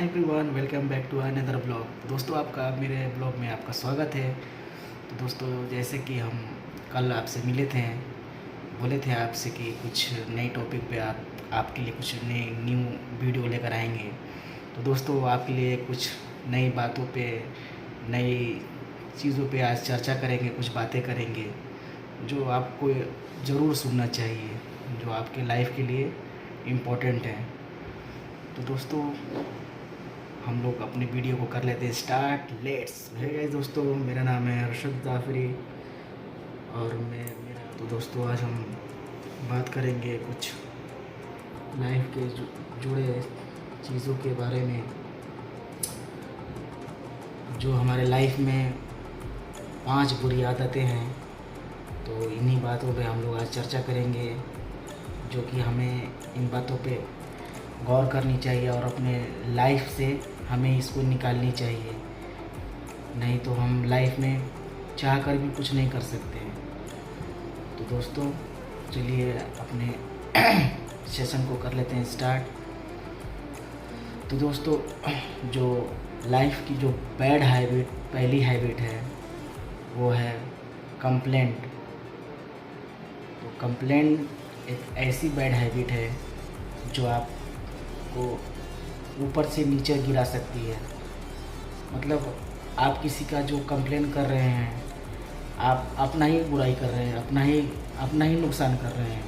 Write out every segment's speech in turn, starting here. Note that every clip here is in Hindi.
Hi everyone, welcome back to another blog. दोस्तों, आपका मेरे ब्लॉग में आपका स्वागत है। तो दोस्तों, जैसे कि हम कल आपसे मिले थे, बोले थे आपसे कि कुछ नए टॉपिक पे आपके लिए कुछ नए न्यू वीडियो लेकर आएंगे। तो दोस्तों, आपके लिए कुछ नई बातों पे, नई चीज़ों पे आज चर्चा करेंगे, कुछ बातें करेंगे जो आपको ज़रूर सुनना चाहिए, जो आपके लाइफ के लिए इम्पोर्टेंट है। तो दोस्तों, हम लोग अपने वीडियो को कर लेते हैं स्टार्ट। लेट्स। है गाइस दोस्तों, मेरा नाम है अरशद जाफरी और तो दोस्तों, आज हम बात करेंगे कुछ लाइफ के जुड़े चीज़ों के बारे में, जो हमारे लाइफ में 5 बुरी आदतें हैं। तो इन्हीं बातों पे हम लोग आज चर्चा करेंगे, जो कि हमें इन बातों पे गौर करनी चाहिए और अपने लाइफ से हमें इसको निकालनी चाहिए। नहीं तो हम लाइफ में चाह कर भी कुछ नहीं कर सकते हैं। तो दोस्तों, चलिए अपने सेशन को कर लेते हैं स्टार्ट। तो दोस्तों, जो लाइफ की जो बैड हैबिट, पहली हैबिट है वो है कंप्लेंट। तो कंप्लेंट एक ऐसी बैड हैबिट है जो आपको ऊपर से नीचे गिरा सकती है। मतलब आप किसी का जो कंप्लेन कर रहे हैं, आप अपना ही बुराई कर रहे हैं, अपना ही नुकसान कर रहे हैं।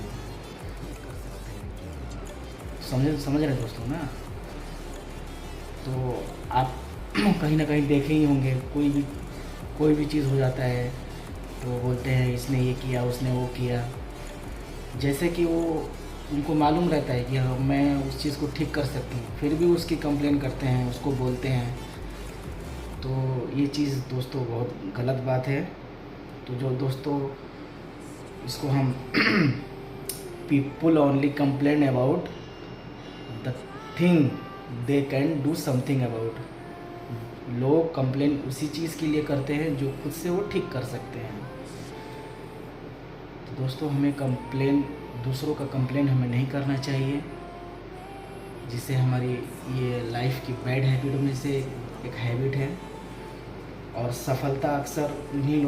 समझ रहे दोस्तों ना। तो आप कहीं ना कहीं देखे ही होंगे, कोई भी चीज़ हो जाता है तो बोलते हैं इसने ये किया, उसने वो किया। जैसे कि वो उनको मालूम रहता है कि हाँ, मैं उस चीज़ को ठीक कर सकती हूँ, फिर भी उसकी कंप्लेन करते हैं, उसको बोलते हैं। तो ये चीज़ दोस्तों बहुत गलत बात है। तो जो दोस्तों, इसको हम people only complain about the thing they can do something about. लोग कंप्लेन उसी चीज़ के लिए करते हैं जो खुद से वो ठीक कर सकते हैं। तो दोस्तों, हमें दूसरों का कंप्लेन हमें नहीं करना चाहिए, जिससे हमारी ये लाइफ की बैड हैबिट में से एक हैबिट है। और सफलता अक्सर उन्हीं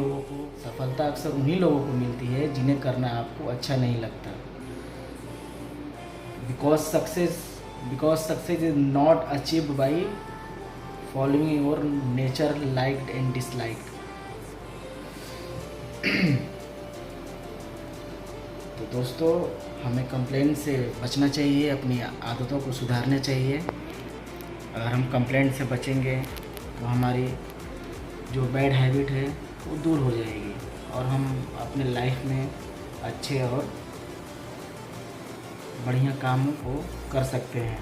लोगों को मिलती है जिन्हें करना आपको अच्छा नहीं लगता। Because success is not achieved by following your nature liked and disliked. तो दोस्तों, हमें कंप्लेंट से बचना चाहिए, अपनी आदतों को सुधारना चाहिए। अगर हम कंप्लेंट से बचेंगे तो हमारी जो बैड हैबिट है वो दूर हो जाएगी और हम अपने लाइफ में अच्छे और बढ़िया कामों को कर सकते हैं।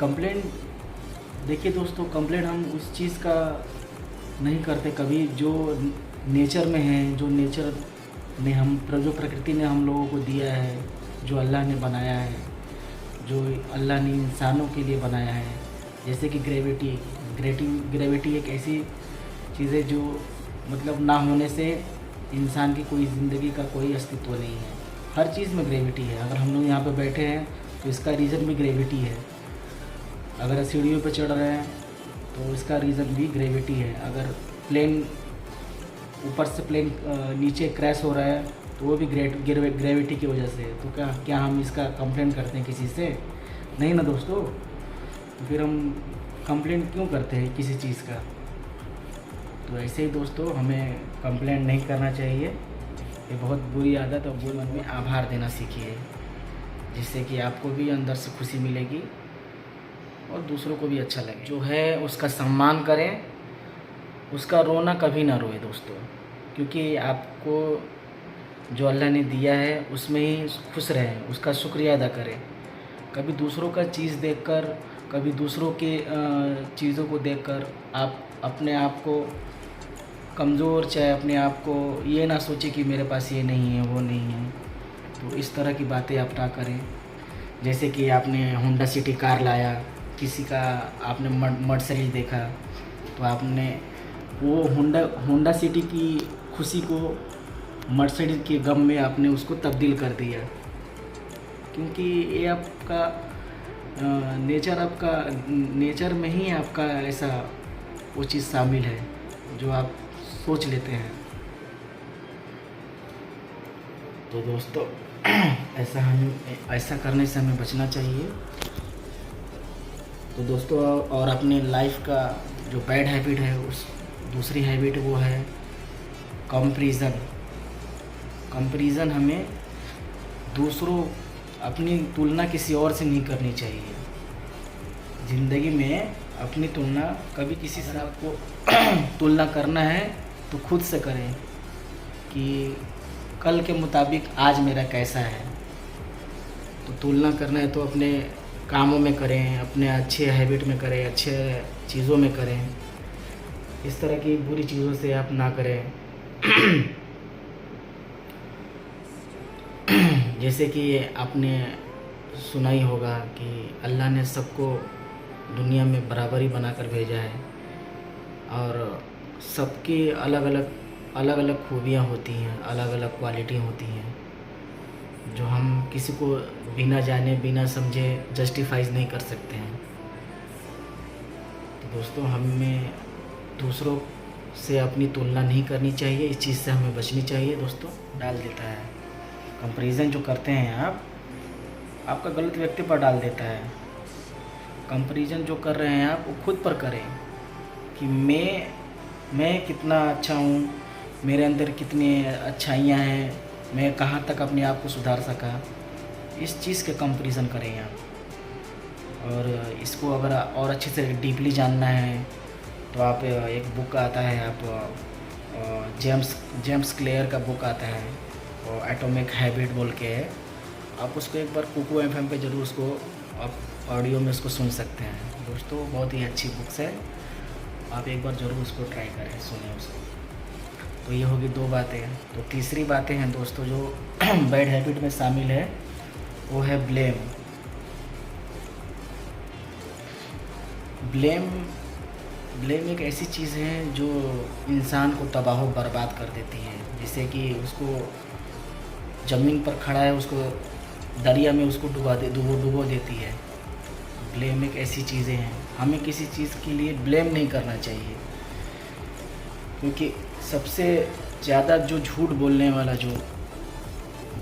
कंप्लेंट, देखिए दोस्तों, कंप्लेंट हम उस चीज़ का नहीं करते कभी जो नेचर में है, जो नेचर ने जो प्रकृति ने हम लोगों को दिया है, जो अल्लाह ने बनाया है, जो अल्लाह ने इंसानों के लिए बनाया है। जैसे कि ग्रेविटी एक ऐसी चीज़ है जो मतलब ना होने से इंसान की कोई ज़िंदगी का कोई अस्तित्व नहीं है। हर चीज़ में ग्रेविटी है। अगर हम लोग यहाँ पे बैठे हैं तो इसका रीज़न भी ग्रेविटी है। अगर सीढ़ियों पे चढ़ रहे हैं तो इसका रीज़न भी ग्रेविटी है। अगर प्लेन ऊपर से प्लेन नीचे क्रैश हो रहा है तो वो भी ग्रेविटी की वजह से। तो क्या हम इसका कंप्लेंट करते हैं किसी से? नहीं ना दोस्तों। तो फिर हम कंप्लेंट क्यों करते हैं किसी चीज़ का? तो ऐसे ही दोस्तों, हमें कंप्लेंट नहीं करना चाहिए। ये बहुत बुरी आदत और बुरे मन में आभार देना सीखिए, जिससे कि आपको भी अंदर से खुशी मिलेगी और दूसरों को भी अच्छा लगे। जो है उसका सम्मान करें, उसका रोना कभी ना रोए दोस्तों, क्योंकि आपको जो अल्लाह ने दिया है उसमें ही खुश रहें, उसका शुक्रिया अदा करें। कभी दूसरों का चीज़ देखकर, कभी दूसरों के चीज़ों को देखकर आप अपने आप को कमज़ोर, चाहे अपने आप को ये ना सोचे कि मेरे पास ये नहीं है, वो नहीं है। तो इस तरह की बातें आप ना करें। जैसे कि आपने होंडा सिटी कार लाया, किसी का आपने मर्सिडीज देखा, तो आपने वो होंडा सिटी की खुशी को मर्सिडीज के गम में आपने उसको तब्दील कर दिया क्योंकि ये आपका नेचर में ही आपका ऐसा वो चीज़ शामिल है जो आप सोच लेते हैं। तो दोस्तों ऐसा करने से हमें बचना चाहिए। तो दोस्तों और अपने लाइफ का जो बैड हैबिट है, उस दूसरी हैबिट वो है कंपैरिजन। हमें दूसरों अपनी तुलना किसी और से नहीं करनी चाहिए। ज़िंदगी में अपनी तुलना कभी किसी से आपको तुलना करना है तो खुद से करें कि कल के मुताबिक आज मेरा कैसा है। तो तुलना करना है तो अपने कामों में करें, अपने अच्छे हैबिट में करें, अच्छे चीज़ों में करें। इस तरह की बुरी चीज़ों से आप ना करें। जैसे कि आपने सुना ही होगा कि अल्लाह ने सबको दुनिया में बराबरी बनाकर भेजा है और सबकी अलग अलग खूबियाँ होती हैं, अलग अलग क्वालिटी होती हैं जो हम किसी को बिना जाने बिना समझे जस्टिफाइज नहीं कर सकते हैं। तो दोस्तों हमें दूसरों से अपनी तुलना नहीं करनी चाहिए, इस चीज़ से हमें बचनी चाहिए। दोस्तों डाल देता है कंपैरिजन जो करते हैं आप, आपका गलत व्यक्ति पर डाल देता है। कंपैरिजन जो कर रहे हैं आप वो खुद पर करें कि मैं कितना अच्छा हूँ, मेरे अंदर कितनी अच्छाइयाँ हैं, मैं कहाँ तक अपने आप को सुधार सका। इस चीज़ के कंपैरिजन करें आप। और इसको अगर और अच्छे से डीपली जानना है तो आप एक बुक आता है, आप जेम्स क्लियर का बुक आता है और एटॉमिक हैबिट बोल के है, आप उसको एक बार कुकू एफएम पे ज़रूर उसको आप ऑडियो में उसको सुन सकते हैं। दोस्तों बहुत ही अच्छी बुक्स है, आप एक बार ज़रूर उसको ट्राई करें, सुनें उसको। तो ये होगी 2 बातें। तो तीसरी बातें हैं दोस्तों जो बैड हैबिट में शामिल है, वो है ब्लेम एक ऐसी चीज़ है जो इंसान को तबाह बर्बाद कर देती है। जैसे कि उसको ज़मीन पर खड़ा है, उसको दरिया में उसको डुबो देती है। ब्लेम एक ऐसी चीज़ें हैं, हमें किसी चीज़ के लिए ब्लेम नहीं करना चाहिए, क्योंकि सबसे ज़्यादा जो झूठ बोलने वाला जो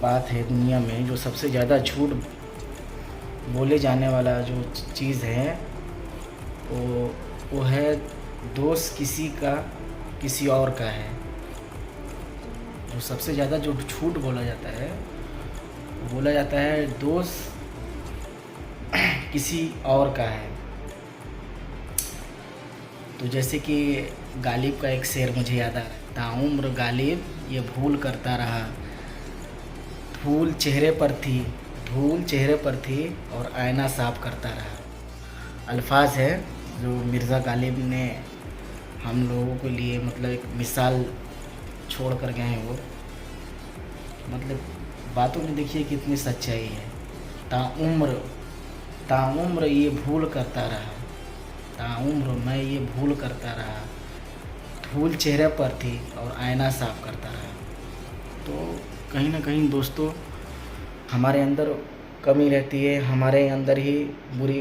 बात है दुनिया में, जो सबसे ज़्यादा झूठ बोले जाने वाला जो चीज़ है वो है दोष किसी का किसी और का है। जो सबसे ज़्यादा जो झूठ बोला जाता है दोष किसी और का है। तो जैसे कि गालिब का एक शेर मुझे याद आ रहा है, ताउम्र गालिब ये भूल करता रहा, धूल चेहरे पर थी और आईना साफ करता रहा। अल्फाज है जो मिर्ज़ा गालिब ने हम लोगों के लिए मतलब एक मिसाल छोड़ कर गए हैं। वो मतलब बातों में देखिए कितनी सच्चाई है। ताउम्र ये भूल करता रहा, ताउम्र मैं ये भूल करता रहा, धूल चेहरे पर थी और आईना साफ करता रहा। तो कहीं ना कहीं दोस्तों हमारे अंदर कमी रहती है, हमारे अंदर ही बुरी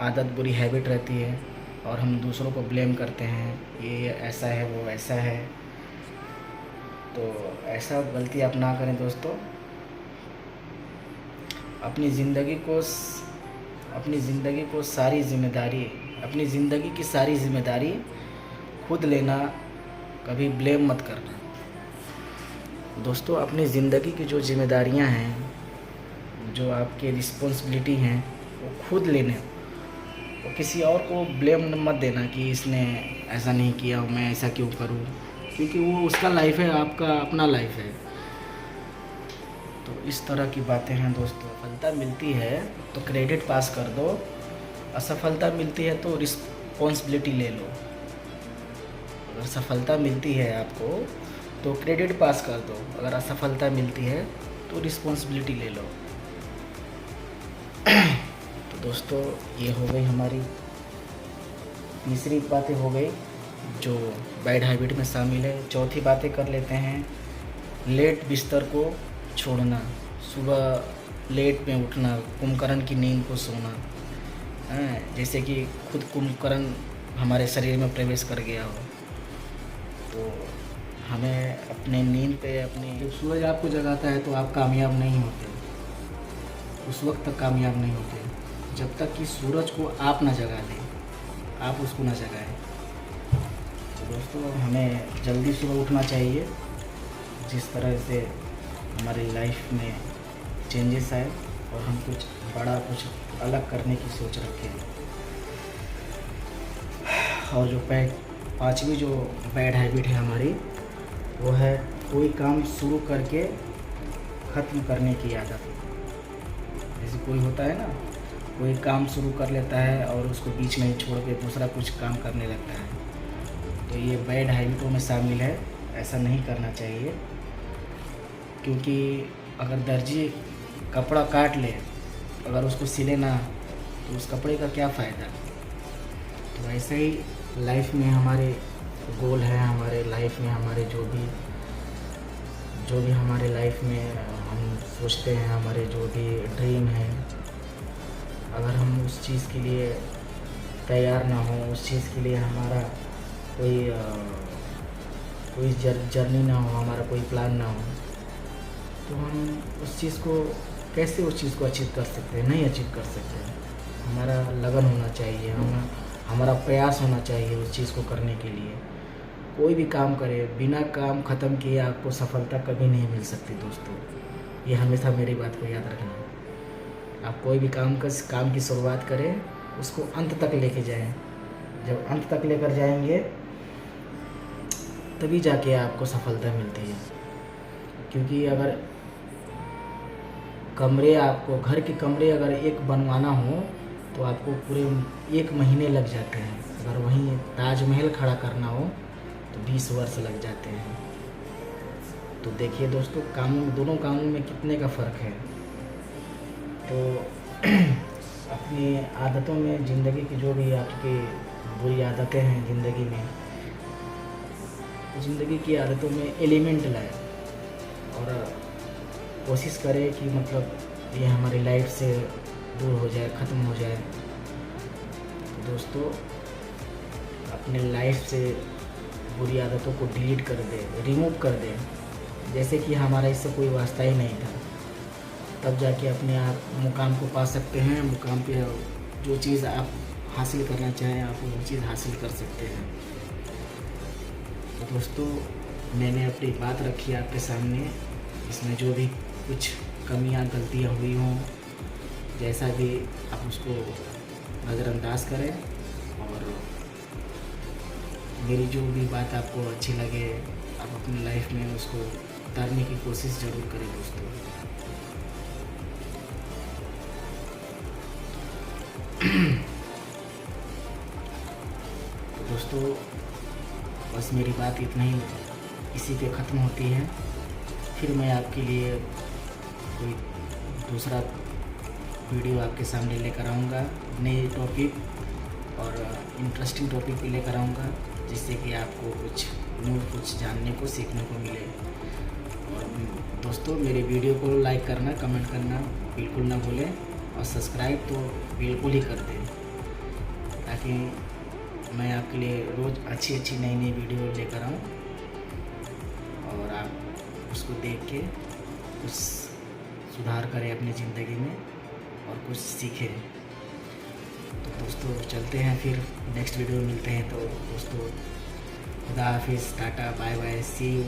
आदत, बुरी हैबिट रहती है और हम दूसरों को ब्लेम करते हैं, ये ऐसा है वो ऐसा है। तो ऐसा गलती आप ना करें दोस्तों। अपनी ज़िंदगी की सारी जिम्मेदारी खुद लेना, कभी ब्लेम मत करना। दोस्तों अपनी ज़िंदगी की जो जिम्मेदारियां हैं, जो आपके रिस्पॉन्सिबिलिटी हैं, वो खुद लेने, वो किसी और को ब्लेम मत देना कि इसने ऐसा नहीं किया, मैं ऐसा क्यों करूं, क्योंकि वो उसका लाइफ है, आपका अपना लाइफ है। तो इस तरह की बातें हैं दोस्तों। सफलता मिलती है तो क्रेडिट पास कर दो, असफलता मिलती है तो रिस्पॉन्सिबिलिटी ले लो। अगर सफलता मिलती है आपको तो क्रेडिट पास कर दो, अगर असफलता मिलती है तो रिस्पॉन्सिबिलिटी ले लो। तो दोस्तों ये हो गई हमारी तीसरी बातें हो गई जो बैड हैबिट में शामिल है। चौथी बातें कर लेते हैं, लेट बिस्तर को छोड़ना। सुबह लेट में उठना, कुंभकर्ण की नींद को सोना, जैसे कि खुद कुंभकर्ण हमारे शरीर में प्रवेश कर गया हो। तो हमें अपने नींद पे जब सूरज आपको जगाता है तो आप कामयाब नहीं होते, उस वक्त तक कामयाब नहीं होते जब तक कि सूरज को आप ना जगा दें, आप उसको ना जगाएं। तो दोस्तों हमें जल्दी सुबह उठना चाहिए, जिस तरह से हमारी लाइफ में चेंजेस आए और हम कुछ बड़ा कुछ अलग करने की सोच रखें। और जो पांचवी जो बैड हैबिट है हमारी, वो है कोई काम शुरू करके ख़त्म करने की आदत। जैसे कोई होता है ना, कोई काम शुरू कर लेता है और उसको बीच में ही छोड़ के दूसरा कुछ काम करने लगता है, तो ये बैड हैबिटों में शामिल है। ऐसा नहीं करना चाहिए, क्योंकि अगर दर्जी कपड़ा काट ले, अगर उसको सिले ना, तो उस कपड़े का क्या फ़ायदा। तो ऐसे ही लाइफ में हमारे गोल है, हमारे लाइफ में हमारे जो भी हमारे लाइफ में हम सोचते हैं, हमारे जो भी ड्रीम है, अगर हम उस चीज़ के लिए तैयार ना हो, उस चीज़ के लिए हमारा कोई जर्नी ना हो, हमारा कोई प्लान ना हो, तो हम उस चीज़ को कैसे उस चीज़ को अचीव कर सकते हैं? नहीं अचीव कर सकते। हमारा लगन होना चाहिए, हमारा प्रयास होना चाहिए उस चीज़ को करने के लिए। कोई भी काम करे, बिना काम ख़त्म किए आपको सफलता कभी नहीं मिल सकती दोस्तों। ये हमेशा मेरी बात को याद रखना। आप कोई भी काम की शुरुआत करें, उसको अंत तक लेके जाएं। जब अंत तक लेकर जाएंगे तभी जाके आपको सफलता मिलती है। क्योंकि अगर घर के कमरे अगर एक बनवाना हो तो आपको पूरे 1 महीने लग जाते हैं। अगर वहीं ताजमहल खड़ा करना हो तो 20 वर्ष लग जाते हैं। तो देखिए दोस्तों, दोनों कामों में कितने का फ़र्क है। तो अपनी आदतों में, ज़िंदगी की जो भी आपकी बुरी आदतें हैं ज़िंदगी में, ज़िंदगी की आदतों में एलिमेंट लाए और कोशिश करें कि मतलब ये हमारी लाइफ से दूर हो जाए, ख़त्म हो जाए। तो दोस्तों अपने लाइफ से बुरी आदतों को डिलीट कर दें, रिमूव कर दें, जैसे कि हमारा इससे कोई वास्ता ही नहीं था। तब जाके अपने आप मुकाम को पा सकते हैं। मुकाम पे जो चीज़ आप हासिल करना चाहें, आप वो चीज़ हासिल कर सकते हैं। तो दोस्तों मैंने अपनी बात रखी आपके सामने, इसमें जो भी कुछ कमियां, गलतियां हुई हों, जैसा भी आप उसको नज़रअंदाज करें। और मेरी जो भी बात आपको अच्छी लगे, आप अपनी लाइफ में उसको उतारने की कोशिश ज़रूर करें दोस्तों। तो दोस्तों बस मेरी बात इतना ही इसी पे ख़त्म होती है। फिर मैं आपके लिए कोई दूसरा वीडियो आपके सामने लेकर आऊँगा, नए टॉपिक और इंटरेस्टिंग टॉपिक पे लेकर आऊँगा, जिससे कि आपको कुछ जानने को, सीखने को मिले। और दोस्तों मेरे वीडियो को लाइक करना, कमेंट करना बिल्कुल ना भूलें, और सब्सक्राइब तो बिल्कुल ही कर दें, ताकि मैं आपके लिए रोज़ अच्छी नई वीडियो लेकर आऊँ और आप उसको देख के कुछ सुधार करें अपनी ज़िंदगी में और कुछ सीखें। तो दोस्तों चलते हैं, फिर नेक्स्ट वीडियो में मिलते हैं। तो दोस्तों खुदा हाफिज़, tata, bye bye, see you.